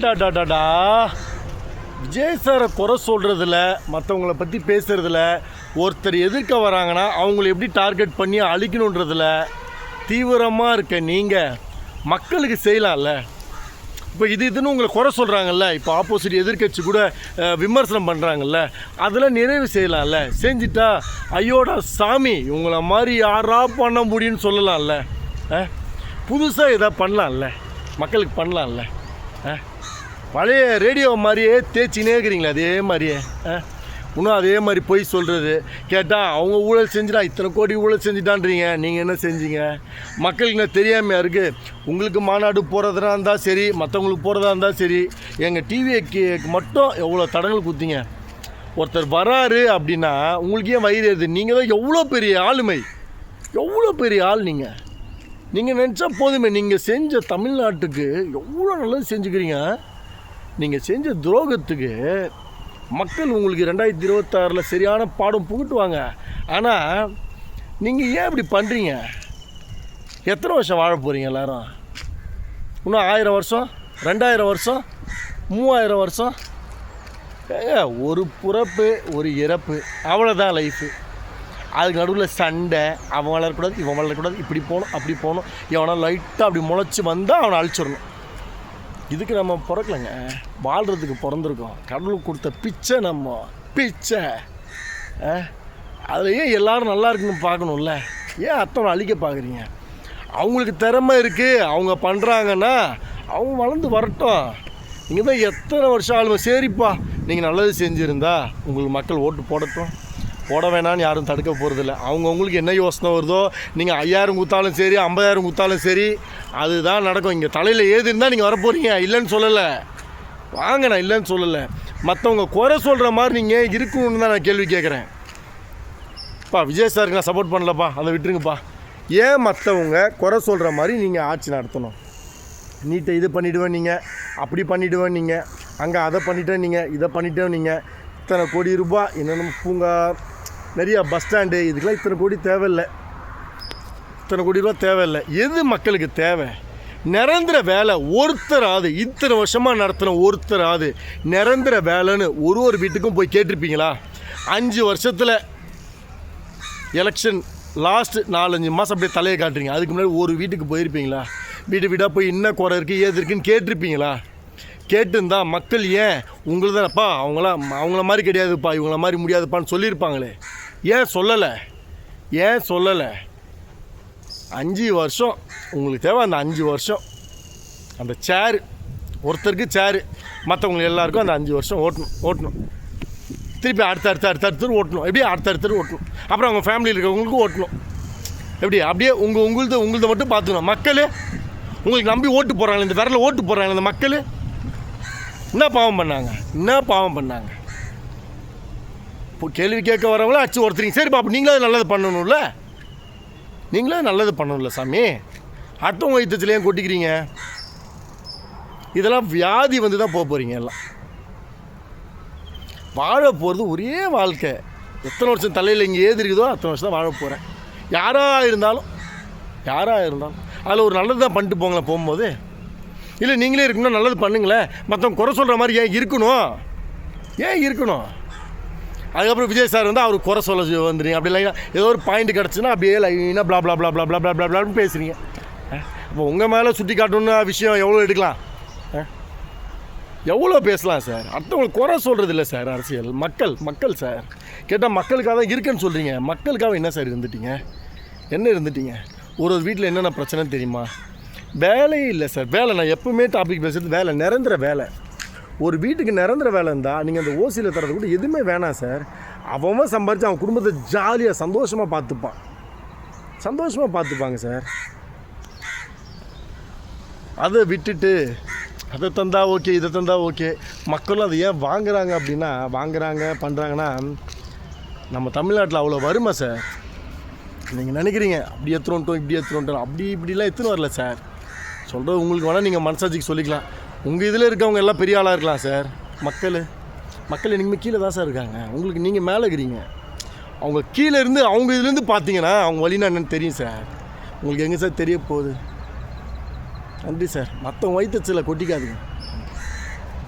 டாடாடாடா விஜய் சாரை குறை சொல்கிறதுல மற்றவங்கள பற்றி பேசுகிறதுல ஒருத்தர் எதிர்க்க வராங்கன்னா அவங்கள எப்படி டார்கெட் பண்ணி அழிக்கணுன்றதில் தீவிரமாக இருக்க நீங்கள் மக்களுக்கு செய்யலாம்ல. இப்போ இதுன்னு உங்களை குறை சொல்கிறாங்கல்ல, இப்போ ஆப்போசிட் எதிர்க்கட்சி கூட விமர்சனம் பண்ணுறாங்கல்ல, அதெல்லாம் நிறைவு செய்யலாம்ல. செஞ்சுட்டா ஐயோடா சாமி இவங்கள மாதிரி யாரா பண்ண முடியும்னு சொல்லலாம்ல. புதுசாக எதாவது பண்ணலாம்ல, மக்களுக்கு பண்ணலாம்ல. பழைய ரேடியோ மாதிரியே தேய்ச்சினே இருக்கிறீங்களா அதே மாதிரியே. இன்னும் அதே மாதிரி போய் சொல்கிறது கேட்டால் அவங்க ஊழல் செஞ்சுட்டா இத்தனை கோடி ஊழல் செஞ்சுட்டான்றீங்க. நீங்கள் என்ன செஞ்சீங்க? மக்களுக்கு என்ன தெரியாமையா இருக்குது? உங்களுக்கு மாநாடு போகிறதா இருந்தால் சரி, மற்றவங்களுக்கு போகிறதா இருந்தால் சரி, எங்கள் டிவிக்கு மட்டும் எவ்வளோ தடங்கள் குத்திங்க. ஒருத்தர் வராரு அப்படின்னா உங்களுக்கு ஏன் வயிறு ஏறுது? நீங்கள் தான் எவ்வளோ பெரிய ஆளுமை, எவ்வளோ பெரிய ஆள் நீங்கள் நினச்சா போதுமே. நீங்கள் செஞ்ச தமிழ்நாட்டுக்கு எவ்வளோ நல்லது செஞ்சுக்கிறீங்க. நீங்கள் செஞ்ச துரோகத்துக்கு மக்கள் உங்களுக்கு 2026 சரியான பாடம் புகட்டுவாங்க. ஆனால் நீங்கள் ஏன் இப்படி பண்ணுறீங்க? எத்தனை வருஷம் வாழ போகிறீங்க எல்லோரும்? இன்னும் 1000 வருஷம், 2000 வருஷம், 3000 வருஷம்? ஒரு பிறப்பு ஒரு இறப்பு, அவ்வளோதான் லைஃபு. அதுக்கு நடுவில் சண்டை, அவன் வளரக்கூடாது இவன் வளரக்கூடாது, இப்படி போகணும் அப்படி போகணும், எவனா லைட்டாக அப்படி முளைச்சி வந்தால் அவனை அழிச்சிடணும். இதுக்கு நம்ம பிறக்கலைங்க, வாழ்கிறதுக்கு பிறந்திருக்கோம். கடவுளுக்கு கொடுத்த பிச்சை நம்ம பிச்சை. அதில் ஏன் எல்லோரும் நல்லா இருக்குன்னு பார்க்கணும்ல. ஏன் அத்தனை அழிக்க பார்க்குறீங்க? அவங்களுக்கு திறமை இருக்குது, அவங்க பண்ணுறாங்கன்னா அவங்க வளர்ந்து வரட்டும். நீங்கள் தான் எத்தனை வருஷம் ஆளுமை. சரிப்பா நீங்கள் நல்லது செஞ்சுருந்தா உங்களுக்கு மக்கள் ஓட்டு போடட்டும், போட வேணான்னு யாரும் தடுக்க போகிறதில்ல. அவங்கவுங்களுக்கு என்ன யோசனை வருதோ, நீங்கள் 5000 குத்தாலும் சரி 50000 குத்தாலும் சரி, அதுதான் நடக்கும். இங்கே தலையில் ஏது இருந்தால் நீங்கள் வரப்போகிறீங்க, இல்லைன்னு சொல்லலை. வாங்க, நான் இல்லைன்னு சொல்லலை. மற்றவங்க குறை சொல்கிற மாதிரி நீங்கள் இருக்கணும்னு தான் நான் கேள்வி கேட்குறேன். விஜய் சாருக்கு நான் சப்போர்ட் பண்ணலப்பா, அதை விட்டுருங்கப்பா. ஏன் மற்றவங்க குறை சொல்கிற மாதிரி நீங்கள் ஆட்சி நடத்தணும்? நீட்டை இது பண்ணிவிடுவேன் நீங்கள், அப்படி பண்ணிவிடுவேன் நீங்கள், அங்கே அதை பண்ணிட்டேன் நீங்கள், இதை பண்ணிட்டேன் நீங்கள், இத்தனை கோடி ரூபாய் என்னென்ன பூங்கா, நிறையா பஸ் ஸ்டாண்டு, இதுக்கெல்லாம் இத்தனை கோடி தேவையில்லை, இத்தனை கோடி ரூபா தேவையில்லை. எது மக்களுக்கு தேவை? நிரந்தர வேலை. ஒருத்தராது இத்தனை வருஷமாக நடத்துகிற ஒருத்தராது நிரந்தர வேலைன்னு ஒரு வீட்டுக்கும் போய் கேட்டிருப்பீங்களா? 5 வருஷத்தில் எலெக்ஷன் லாஸ்ட்டு 4-5 மாதம் அப்படியே தலையை காட்டுறீங்க. அதுக்கு முன்னாடி ஒரு வீட்டுக்கு போயிருப்பீங்களா? வீடாக போய் என்ன குறை இருக்குது ஏது இருக்குன்னு கேட்டிருப்பீங்களா? கேட்டுருந்தா மக்கள் ஏன் உங்களுக்கு தானப்பா அவங்கள மாதிரி கிடையாதுப்பா, இவங்கள மாதிரி முடியாதுப்பான்னு சொல்லியிருப்பாங்களே. ஏன் சொல்லலை? 5 வருஷம் உங்களுக்கு தேவை. அந்த 5 வருஷம் அந்த சேரு, ஒருத்தருக்கு சேரு, மற்றவங்களுக்கு எல்லாருக்கும் அந்த 5 வருஷம் ஓட்டணும். திருப்பி அடுத்து ஓட்டணும். எப்படி அடுத்தடுத்து ஓட்டணும். அப்புறம் அவங்க ஃபேமிலியில் இருக்கிறவங்களுக்கும் ஓட்டணும். எப்படி அப்படியே உங்களது மட்டும் பார்த்துக்கணும். மக்கள் உங்களுக்கு நம்பி ஓட்டு போடுறாங்க, இந்த விரலில் ஓட்டு போடுறாங்க. இந்த மக்கள் என்ன பாவம் பண்ணாங்க? இப்போ கேள்வி கேட்க வரவங்கள அச்சு ஒருத்தரிங்க. சரிப்பா, அப்போ நீங்களே நல்லது பண்ணணும்ல சாமி. அடுத்தவங்க வைத்தியத்தில் ஏன் கொட்டிக்கிறீங்க? இதெல்லாம் வியாதி வந்து தான் போக போகிறீங்க. எல்லாம் வாழ போகிறது ஒரே வாழ்க்கை. எத்தனை வருஷம் தலையில் இங்கே ஏது இருக்குதோ அத்தனை வருஷம் தான் வாழ போகிறேன். யாராக இருந்தாலும் அதில் ஒரு நல்லது தான் பண்ணிட்டு போங்களேன் போகும்போது. இல்லை நீங்களே இருக்கணும், நல்லது பண்ணுங்களேன். மற்றவங்க குறை சொல்கிற மாதிரி ஏன் இருக்கணும்? அதுக்கப்புறம் விஜய் சார் வந்து அவர் குறை சொல்ல வந்துடுங்க. அப்படி லைனாக ஏதோ ஒரு பாயிண்ட் கிடச்சுன்னா அப்படியே லைனாக ப்ளா ப்ளா ப்ளா ப்ளா ப்ளா ப்ளா ப்ளா ப்ளான்னு பேசுகிறீங்க. அப்போ உங்கள் மேலே சுட்டி காட்டணுன்னு விஷயம் எவ்வளோ எடுக்கலாம், எவ்வளோ பேசலாம் சார்? அடுத்தவங்களுக்கு குறை சொல்கிறது இல்லை சார் அரசியல். மக்கள் சார் கேட்டால் மக்களுக்காக தான் இருக்குன்னு சொல்கிறீங்க. மக்களுக்காக என்ன சார் இருந்துட்டீங்க? ஒரு வீட்டில் என்னென்ன பிரச்சனைன்னு தெரியுமா? வேலையே இல்லை சார். வேலை, நான் எப்பவுமே டாபிக் பேசுகிறது வேலை, நிரந்தர வேலை. ஒரு வீட்டுக்கு நிரந்தர வேலை இருந்தால் நீங்கள் அந்த ஓசியில் தரது கூட எதுவுமே வேணாம் சார். அவன் சம்பாரித்து அவன் குடும்பத்தை ஜாலியாக சந்தோஷமாக பார்த்துப்பாங்க சார். அதை விட்டுட்டு அதை தந்தா ஓகே, இதை தந்தா ஓகே. மக்களும் அதை ஏன் பண்ணுறாங்கன்னா நம்ம தமிழ்நாட்டில் அவ்வளோ வருமா சார்? நீங்கள் நினைக்கிறீங்க அப்படி இப்படி எத்துறோன்ட்டோம், இப்படிலாம் எத்தனை வரல சார். சொல்கிறது உங்களுக்கு வேணால் நீங்கள் மனசாட்சிக்கு சொல்லிக்கலாம். உங்கள் இதில் இருக்கவங்க எல்லாம் பெரிய ஆளாக இருக்கலாம் சார். மக்கள் இனிமேல் கீழே தான் சார் இருக்காங்க. உங்களுக்கு நீங்கள் மேலே இருக்கிறீங்க. அவங்க கீழே இருந்து அவங்க இதுலேருந்து பார்த்தீங்கன்னா அவங்க வழினா என்னென்னு தெரியும் சார். உங்களுக்கு எங்கே சார் தெரிய போகுது? நன்றி சார். மற்றவங்க வயிற்றுச்சில் கொட்டிக்காதுங்க.